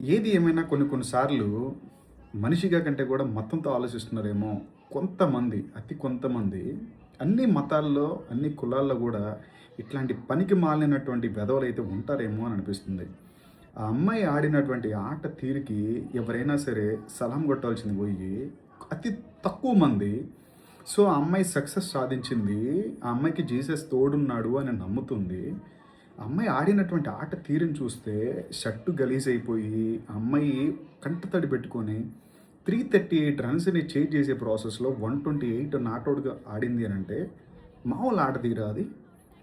ఏది ఏమైనా కొన్ని సార్లు మనిషిగా కంటే కూడా మతంతో ఆలోచిస్తున్నారేమో కొంతమంది, అతి కొంతమంది అన్ని మతాల్లో, అన్ని కులాల్లో గూడా ఇట్లాంటి పనికి మాలినటువంటి వెధవలైతే ఉంటారేమో అని అనిపిస్తుంది. ఆ అమ్మాయి ఆడినటువంటి ఆట తీరుకి ఎవరైనా సరే సలాం కొట్టాల్సింది పోయి అతి తక్కువ మంది ఆ అమ్మాయి సక్సెస్ సాధించింది. ఆ అమ్మాయికి జీసస్ తోడున్నాడు అని నమ్ముతుంది. ఆ అమ్మాయి ఆడినటువంటి ఆట తీరుని చూస్తే షర్టు గలీజైపోయి, ఆ అమ్మాయి కంటతడి పెట్టుకొని 338 రన్స్‌ని చేజ్ చేసే ప్రాసెస్‌లో 128 నాటౌట్‌గా ఆడింది అనంటే, మామూలు ఆట తీరా అది?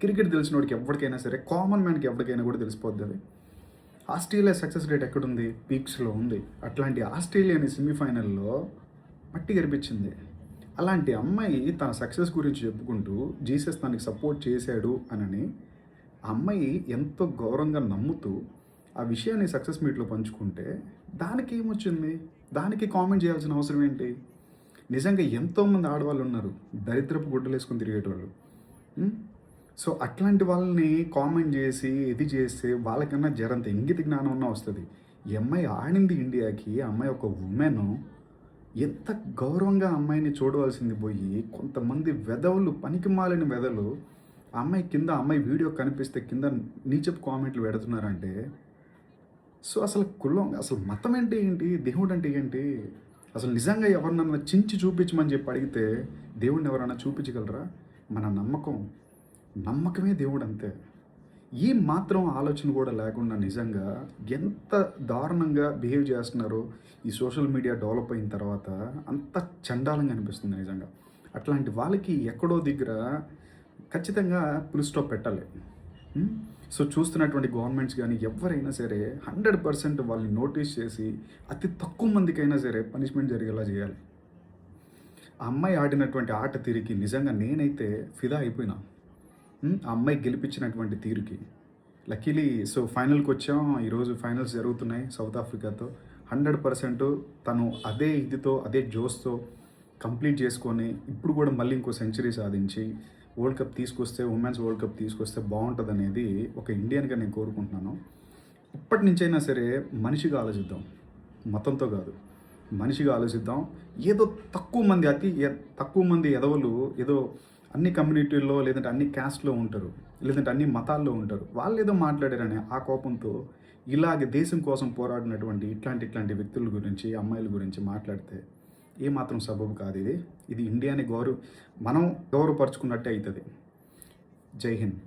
క్రికెట్ తెలిసినోడికి ఎవ్వడికైనా సరే, కామన్ మ్యాన్‌కి ఎవరికైనా కూడా తెలిసిపోద్దది. ఆస్ట్రేలియా సక్సెస్ రేట్ ఎక్కడుంది? పీక్స్‌లో ఉంది. అట్లాంటి ఆస్ట్రేలియాని సెమీఫైనల్‌లో మట్టి కరిపించింది. అలాంటి అమ్మాయి తన సక్సెస్ గురించి చెప్పుకుంటూ, జీసస్ తనకి సపోర్ట్ చేశాడు అనని ఆ అమ్మాయి ఎంతో గౌరవంగా నమ్ముతూ, ఆ విషయాన్ని సక్సెస్ మీట్‌లో పంచుకుంటే, దానికేమొచ్చింది? దానికి కామెంట్ చేయాల్సిన అవసరం ఏంటి? నిజంగా ఎంతోమంది ఆడవాళ్ళున్నారు. దరిద్రపు గుడ్డలేసుకొని తిరిగేటోళ్ళు. హ్మ్. అట్లాంటి వాళ్ళని కామెంట్ చేసి, ఇది చేస్తే వాళ్ళకన్నా జరంత ఇంగిత జ్ఞానం అన్నా వస్తది. ఈ అమ్మాయి ఆడింది ఇండియాకి. ఆ అమ్మాయి ఒక వుమెను. ఎంత గౌరవంగా ఆ అమ్మాయిని చూడవలసింది పోయి, కొంతమంది వెధవలు, పనికిమాలిన వెధవలు ఆ అమ్మాయి కింద, ఆ అమ్మాయి వీడియో కనిపిస్తే కింద నీచపు కామెంట్లు పెడుతున్నారంటే, అసలు కులం, అసలు మతం అంటే ఏంటి? దేవుడంటే ఏంటి? అసలు నిజంగా ఎవరినన్నా చించి చూపించమని చెప్పి అడిగితే, దేవుడిని ఎవరైనా చూపించగలరా? మన నమ్మకమే దేవుడంతే. ఈ మాత్రం ఆలోచన కూడా లేకుండా నిజంగా ఎంత దారుణంగా బిహేవ్ చేస్తున్నారో ఈ సోషల్ మీడియా డెవలప్ అయిన తర్వాత అంత చండాలంగా అనిపిస్తుంది నిజంగా. అట్లాంటి వాళ్ళకి ఎక్కడో దగ్గర ఖచ్చితంగా ఫుల్ స్టాప్ పెట్టాలి. హ్మ్. చూస్తున్నటువంటి గవర్నమెంట్స్ గానీ ఎవ్వరైనా సరే 100% వాళ్ళని నోటీస్ చేసి అతి తక్కువ మందికైనా సరే పనిష్మెంట్ జరిగేలా చేయాలి. ఆ అమ్మాయి ఆడినటువంటి ఆట తీరుకి నిజంగా నేనైతే ఫిదా అయిపోయినా. ఆ అమ్మాయి గెలిపించినటువంటి తీరుకి. లక్కీలీ ఫైనల్‌కొచ్చాం. ఈరోజు ఫైనల్స్ జరుగుతున్నాయి సౌత్ ఆఫ్రికాతో. 100% తను అదే ఇదితో, అదే జోష్‌తో కంప్లీట్ చేసుకొని, ఇప్పుడు కూడా మళ్ళీ ఇంకో సెంచరీ సాధించి, వరల్డ్ కప్ తీసుకొస్తే, ఉమెన్స్ వరల్డ్ కప్ తీసుకొస్తే బావుంటదనేది ఒక ఇండియన్‌గా నేను కోరుకుంటున్నాను. ఇప్పటి నుంచైనా సరే మనిషిగా ఆలోచిద్దాం. మతంతో కాదు. మనిషిగా ఆలోచిద్దాం. ఏదో తక్కువ మంది, తక్కువ మంది ఎదవలు ఏదో అన్ని కమ్యూనిటీల్లో, లేదంటే అన్ని క్యాస్ట్‌లో ఉంటారు. లేదంటే అన్ని మతాల్లో ఉంటారు. వాళ్ళేదో మాట్లాడారని ఆ కోపంతో ఇలాగ దేశం కోసం పోరాడినటువంటి ఇట్లాంటి వ్యక్తుల గురించి, అమ్మాయిల గురించి మాట్లాడితే ఏమాత్రం సబబు కాదిది. ఇది ఇండియాని మనం గౌరవపరుచుకున్నట్టే అయితది. జై హింద్.